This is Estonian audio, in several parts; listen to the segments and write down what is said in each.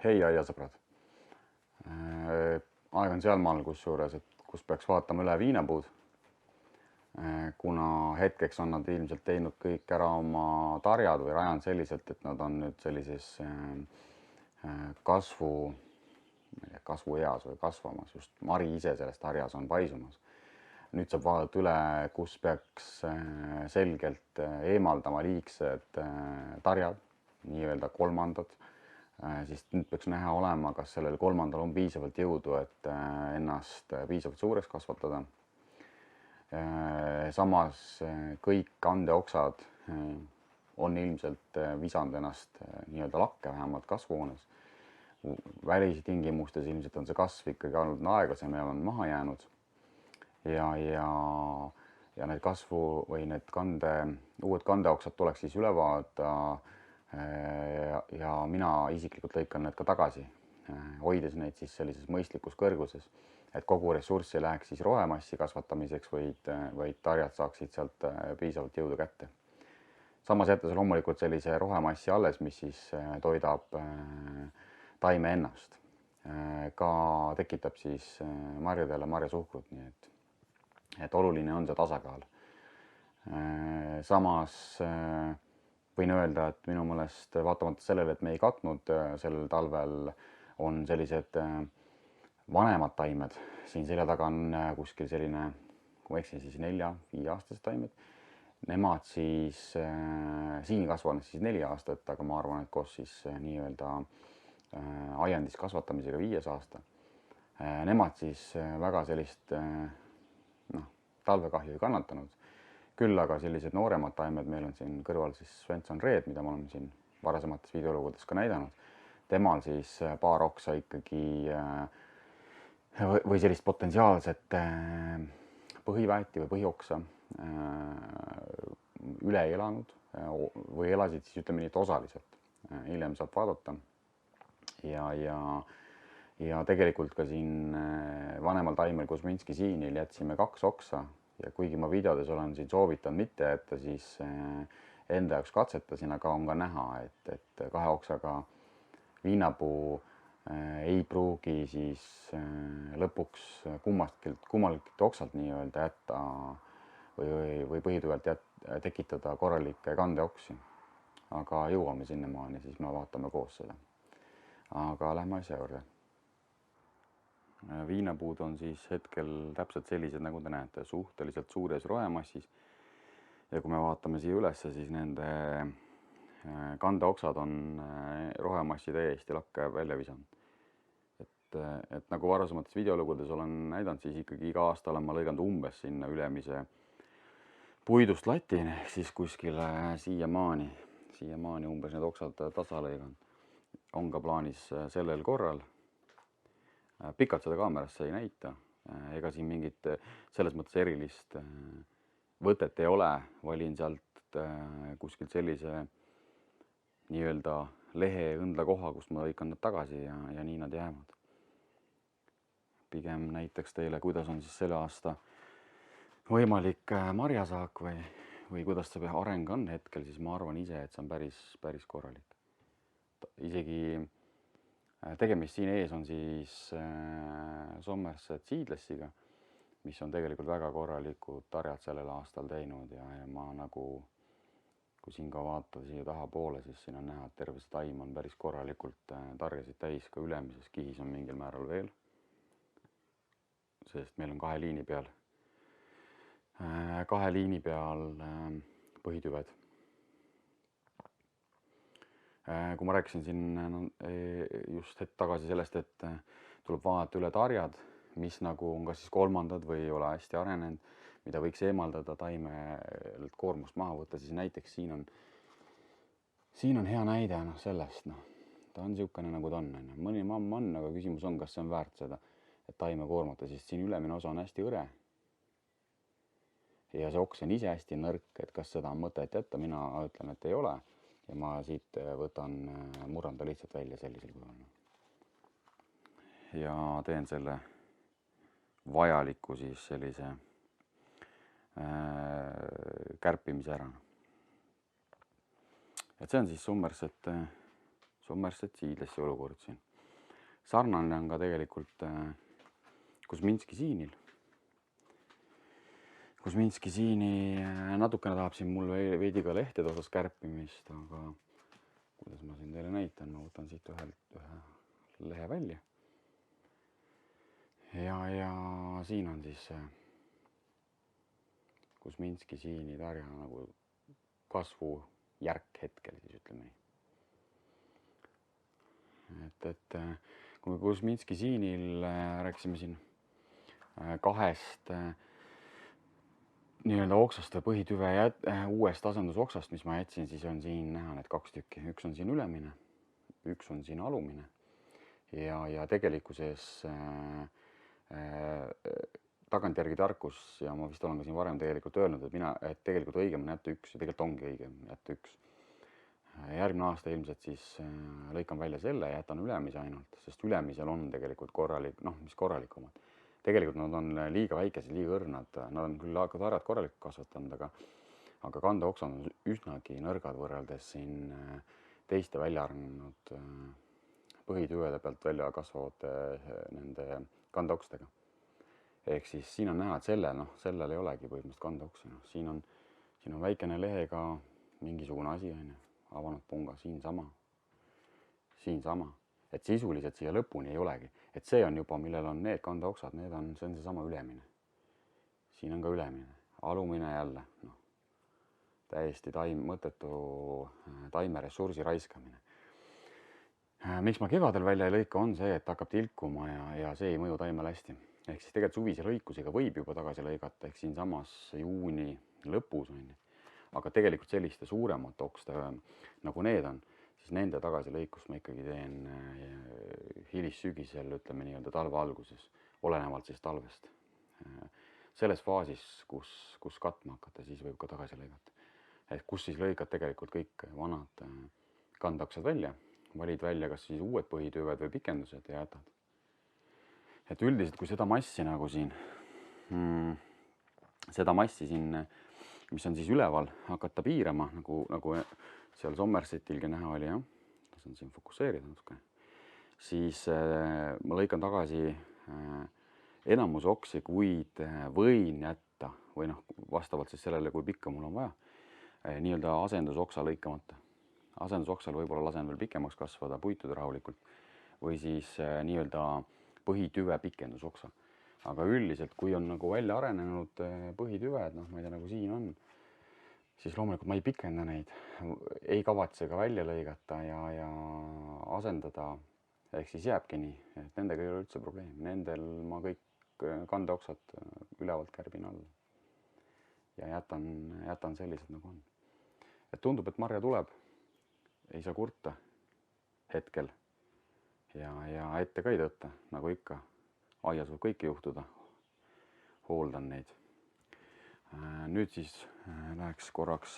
Hei aiasõbrad. Aeg on sealmaal, kus peaks vaatama üle viinapuud, kuna hetkeks on nad ilmselt teinud kõik ära oma tarjad või rajanud selliselt, et nad on nüüd sellises kasvueas või kasvamas, just mari ise sellest harjas on paisumas. Nüüd saab vaadata üle, kus peaks selgelt eemaldama liigsed tarjad, nii-öelda kolmandad. Siis nüüd peaks näha olema, kas sellel kolmandal on piisavalt jõudu, et ennast piisavalt suureks kasvatada. Samas kõik kandeoksad on ilmselt visanud ennast nii-öelda lakke, vähemalt kasvuhoones. Välistingimustes ilmselt on see kasv ikkagi olnud aeglasem ja on maha jäänud. Ja need kasvu või need uued kandeoksad tuleks siis üle vaadata. Ja mina isiklikult lõikan need ka tagasi, hoides neid siis sellises mõistlikus kõrguses, et kogu ressurssi läheks siis rohemassi kasvatamiseks, vaid tarjad saaksid sealt piisavalt jõudu kätte. Samas jättes loomulikult sellise rohemassi alles, mis siis toidab taime ennast. Ka tekitab siis marjadele marjasuhkrut, nii et oluline on see tasakaal. Samas võin öelda, et minu meelest vaatamata sellele, et me ei katnud sellel talvel, on sellised vanemad taimed. Siin selja taga on kuskil selline, kui ma eksin, siis 4-5-aastased taimed. Nemad siis siin kasvanud siis 4 aastat, aga ma arvan, et koos siis nii-öelda aiandis kasvatamisega 5. aasta. Nemad siis väga sellist talvekahju ei kannatanud. Küll aga sellised nooremad taimed, meil on siin kõrval siis Svensson Red, mida ma olen siin varasemates videolugudes ka näidanud. Temal siis paar oksa ikkagi või sellist potentsiaalset põhiväeti või põhioksa üle elanud või elasid siis ütleme nii, et osaliselt. Hiljem saab vaadata. Ja tegelikult ka siin vanemal taimel Kuzminski siinil jätsime 2 oksa. Ja kuigi ma videodes olen siin soovitanud mitte jätta, siis enda jaoks katsetasin, aga on ka näha, et 2 oksaga viinapuu ei pruugi siis lõpuks kummaltki oksalt nii-öelda jätta või põhituvalt tekitada korralikke kandeoksi. Aga jõuame sinnamaani, siis me vaatame koos seda. Aga lähme asja juurde. Viinapuud on siis hetkel täpselt sellised, nagu te näete, suhteliselt suures rohemassis. Ja kui me vaatame siia ülesse, siis nende kandeoksad on rohemassi täiesti lakke välja visanud. Et nagu varasemates videolugudes olen näidanud, siis ikkagi iga aasta olen ma lõiganud umbes sinna ülemise puidust latini, siis kuskile siiamaani umbes need oksad tasa lõiganud. On ka plaanis sellel korral. Pikalt seda kaamerasse ei näita, ega siin mingit selles mõttes erilist võtet ei ole. Valin sealt kuskilt sellise nii-öelda lehe õndla koha, kust ma lõikan nad tagasi ja nii nad jäävad. Pigem näitaks teile, kuidas on siis selle aasta võimalik marjasaak või kuidas see areng on hetkel, siis ma arvan ise, et see on päris korralik. Isegi tegemist siin ees on siis Somerset Seedlessiga, mis on tegelikult väga korralikud tarjad sellel aastal teinud ja ma nagu, kui siin ka vaatad siia tahapoole, siis siin on näha, et terve see taim on päris korralikult tarjasid täis, ka ülemises kihis on mingil määral veel, sest meil on 2 liini peal põhitüved. Kui ma rääkisin siin just hetk tagasi sellest, et tuleb vaadata üle tarjad, mis nagu on kas siis kolmandad või ei ole hästi arenenud, mida võiks eemaldada taimelt koormust maha võtta, siis näiteks siin on hea näide sellest. Ta on niisugune nagu ta on. Mõni mamm on, aga küsimus on, kas see on väärt seda, et taime koormata, sest siin ülemine osa on hästi hõre. Ja see oks on ise hästi nõrk, et kas seda on mõtet jätta, mina ütlen, et ei ole. Ja ma siit murran ta lihtsalt välja sellisel kujul. Ja teen selle vajaliku siis sellise kärpimise ära. Et see on siis Somerset Seedlessi olukord siin. sarnane on ka tegelikult Kusminski siinil. Kusminski siini natukene tahab siin mul veidi ka lehtede osas kärpimist, aga kuidas ma siin teile näitan, ma võtan siit ühe lehe välja. Ja siin on siis Kusminski siini tarja nagu kasvujärk hetkel, siis ütleme nii. Et kui me Kusminski siinil rääkisime siin kahest nii-öelda oksast või põhitüve uuest asendusoksast, mis ma jätsin, siis on siin näha need 2 tükki. Üks on siin ülemine, üks on siin alumine ja tegelikkuses tagantjärgi tarkus ja ma vist olen ka siin varem tegelikult öelnud, et tegelikult õigem on jätta üks ja tegelikult ongi õigem jätta üks. Järgmine aasta ilmselt siis lõikan välja selle ja jätan ülemise ainult, sest ülemisel on tegelikult korralik, mis korralikumad. Tegelikult nad on liiga väikesed, liiga õrnad, nad on küll tarjad korralikult kasvatanud, aga kandeoksad on üsnagi nõrgad võrreldes siin teiste välja arenenud põhitüvede pealt välja kasvavate nende kandeokstega. Ehk siis siin on näha, et sellel ei olegi põhimõtteliselt kandeoksi. Siin on väikene lehega mingisugune asi, avanud punga, siin sama. Et sisuliselt siia lõpuni ei olegi. Et see on juba, millel on need kandeoksad, see on seesama ülemine. Siin on ka ülemine. Alumine jälle. Täiesti mõttetu taimeressursi raiskamine. Miks ma kevadel välja ei lõika, on see, et hakkab tilkuma ja see ei mõju taimele hästi. Ehk siis tegelikult suvise lõikusega võib juba tagasi lõigata, ehk siin samas juuni lõpus on. Aga tegelikult selliste suuremate okste, nagu need on, siis nende tagasi lõikust ma ikkagi teen hilissügisel, ütleme nii-öelda talve alguses, olenevalt siis talvest. Selles faasis, kus katma hakata, siis võib ka tagasi lõigata. Ehk kus siis lõikad tegelikult kõik vanad kandeoksad välja, valid välja kas siis uued põhitüved või pikendused ja jätad. Et üldiselt, kui seda massi nagu siin, mis on siis üleval, hakata piirama, nagu seal Somersetilgi näha oli, tasan siin fokusseerida natuke, siis ma lõikan tagasi enamus oksi, kuid võin jätta, või vastavalt siis sellele, kui pikka mul on vaja, nii-öelda asendusoksa lõikamata. Asendusoksal võib-olla lasen veel pikemaks kasvada, puituda rahulikult, või siis nii-öelda põhitüve pikendusoksa. Aga üldiselt, kui on nagu välja arenenud põhitüved, ma ei tea, nagu siin on, siis loomulikult ma ei pikenda neid, ei kavatse ka välja lõigata ja asendada, ehk siis jääbki nii, et nendega ei ole üldse probleem. Nendel ma kõik kandeoksad ülevalt kärbin alla ja jätan sellised nagu on. Et tundub, et marja tuleb, ei saa kurta hetkel ja ette ka ei tõtta, nagu ikka. Aias võib kõike juhtuda, hooldan neid. Nüüd siis läheks korraks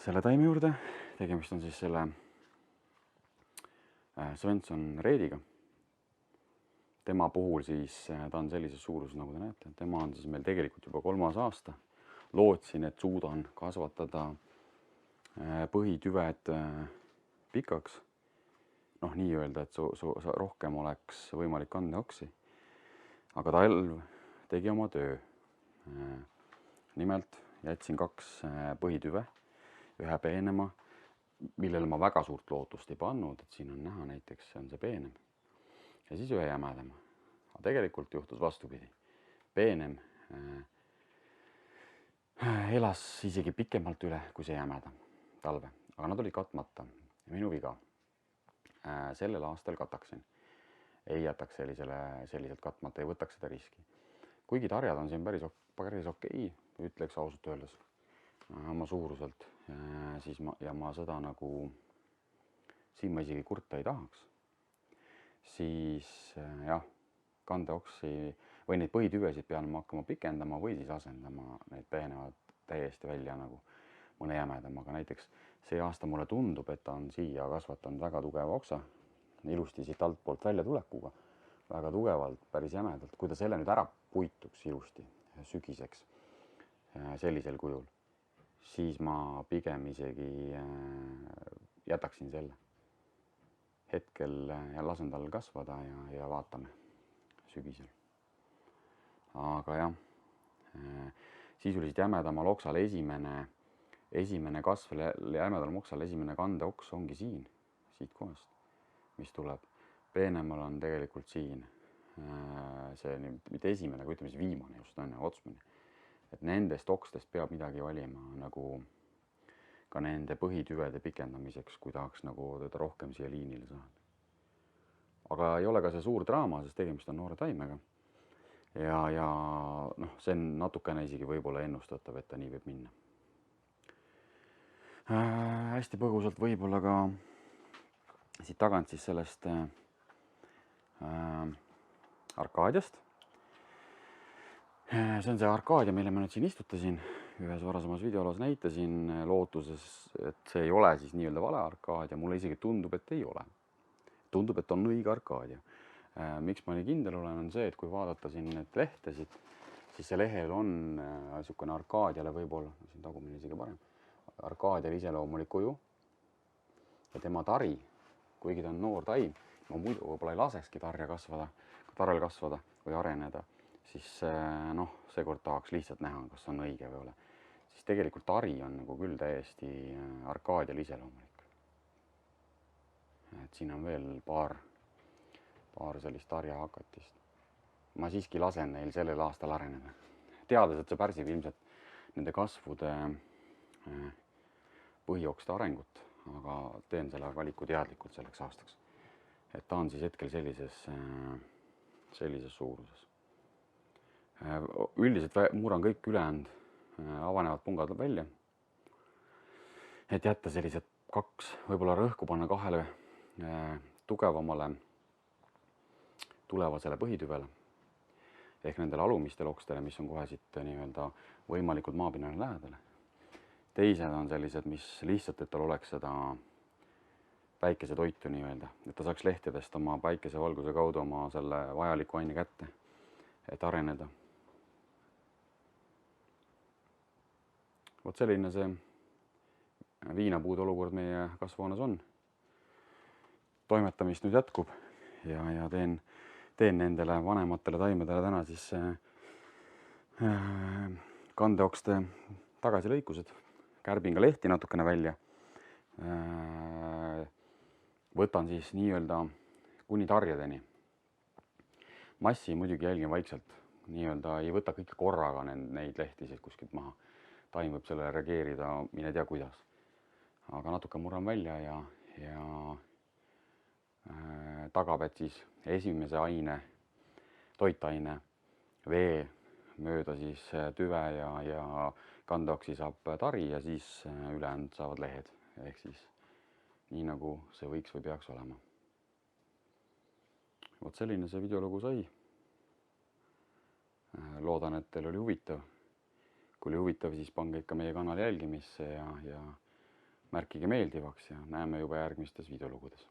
selle taime juurde. Tegemist on siis selle Svensson reediga. Tema puhul siis ta on sellises suuruses, nagu te näete. Tema on siis meil tegelikult juba 3. aasta. Lootsin, et suudan kasvatada põhitüved pikaks. Nii öelda, et rohkem oleks võimalik kandeoksi. Aga talv tegi oma töö. Nimelt jätsin 2 põhitüve, ühe peenema, millele ma väga suurt lootust ei pannud, et siin on näha näiteks, see on see peenem. Ja siis ühe jämedama. Aga tegelikult juhtus vastupidi. Peenem elas isegi pikemalt üle kui see jämedam talve. Aga nad olid katmata ja minu viga. Sellel aastal kataksin. Ei jätaks selliselt katmata, ei võtaks seda riski. Kuigi tarjad on siin päris okei, ütleks ausalt öeldes oma suuruselt. Ja ma seda nagu, siin ma isegi kurta ei tahaks. Siis jah, kandeoksi või neid põhitüvesid pean ma hakkama pikendama või siis asendama. Need peenevad täiesti välja nagu mõne jämedama, aga näiteks see aasta mulle tundub, et ta on siia kasvatanud väga tugeva oksa, ilusti siit altpoolt välja tulekuga, väga tugevalt, päris jämedalt. Kui ta selle nüüd ära puituks ilusti sügiseks sellisel kujul, siis ma pigem isegi jätaksin selle hetkel ja lasen tal kasvada ja vaatame sügisel. Aga jah, sisuliselt jämedamal oksal esimene kasv jämedal oksal, esimene kandeoks ongi siit kohast, mis tuleb. Peenemal on tegelikult siin see mitte esimene, aga ütleme siis viimane just on otsmine. Et nendest okstest peab midagi valima nagu ka nende põhitüvede pikendamiseks, kui tahaks nagu teda rohkem siia liinile saada. Aga ei ole ka see suur draama, sest tegemist on noore taimega. Ja noh, see on natukene isegi võib-olla ennustatav, et ta nii võib minna. Hästi põgusalt võib-olla ka siit tagant siis sellest Arkaadiast. See on see Arkaadia, mille ma nüüd siin istutasin, ühes varasemas videolos näitasin lootuses, et see ei ole siis nii-öelda vale Arkaadia. Mulle isegi tundub, et ei ole. Tundub, et on õige Arkaadia. Miks ma nii kindel olen, on see, et kui vaadata siin need lehtesid, siis see lehel on niisugune Arkaadiale võib-olla, siin tagumine isegi parem, Arkaadiale iseloomulik kuju ja tema tari, kuigi ta on noor taim, ma muidu võib-olla ei lasekski tarrel kasvada või areneda, siis noh, seekord tahaks lihtsalt näha, kas on õige või ole. Siis tegelikult tari on nagu küll täiesti Arkaadiale iseloomulik. Et siin on veel paar sellist tarjahakatist. Ma siiski lasen neil sellel aastal areneda. Teades, et see pärsib ilmselt nende kasvude põhiokste arengut, aga teen selle valiku teadlikult selleks aastaks. Et ta on siis hetkel sellises suuruses. Üldiselt muuran kõik ülejäänud avanevad pungad välja. Et jätta sellised 2, võib-olla rõhku panna 2 tugevamale tulevasele põhitüvele ehk nendele alumistele okstele, mis on kohe siit nii-öelda võimalikult maapinnale lähedale. Teised on sellised, mis lihtsalt, et tal oleks seda päikesetoitu nii-öelda, et ta saaks lehtedest oma päikesevalguse kaudu oma selle vajaliku aine kätte, et areneda. Vot selline see viinapuude olukord meie kasvuhoones on. Toimetamist nüüd jätkub ja teen nendele vanematele taimedele täna siis kandeokste tagasilõikused. Kärbin ka lehti natukene välja. Võtan siis nii-öelda kuni tarjedeni. Massi muidugi jälgin vaikselt. Nii-öelda ei võta kõike korraga neid lehti siis kuskilt maha. Taim võib sellele reageerida, mine tea kuidas. Aga natuke murran välja ja tagab, et siis esimese aine, toitaine, vee mööda siis tüve ja kandeoksi saab tari ja siis ülejäänud saavad lehed. Ehk siis nii nagu see võiks või peaks olema. Vot selline see videolugu sai. Loodan, et teil oli huvitav. Kui oli huvitav, siis pange ikka meie kanali jälgimisse ja märkige meeldivaks ja näeme juba järgmistes videolugudes.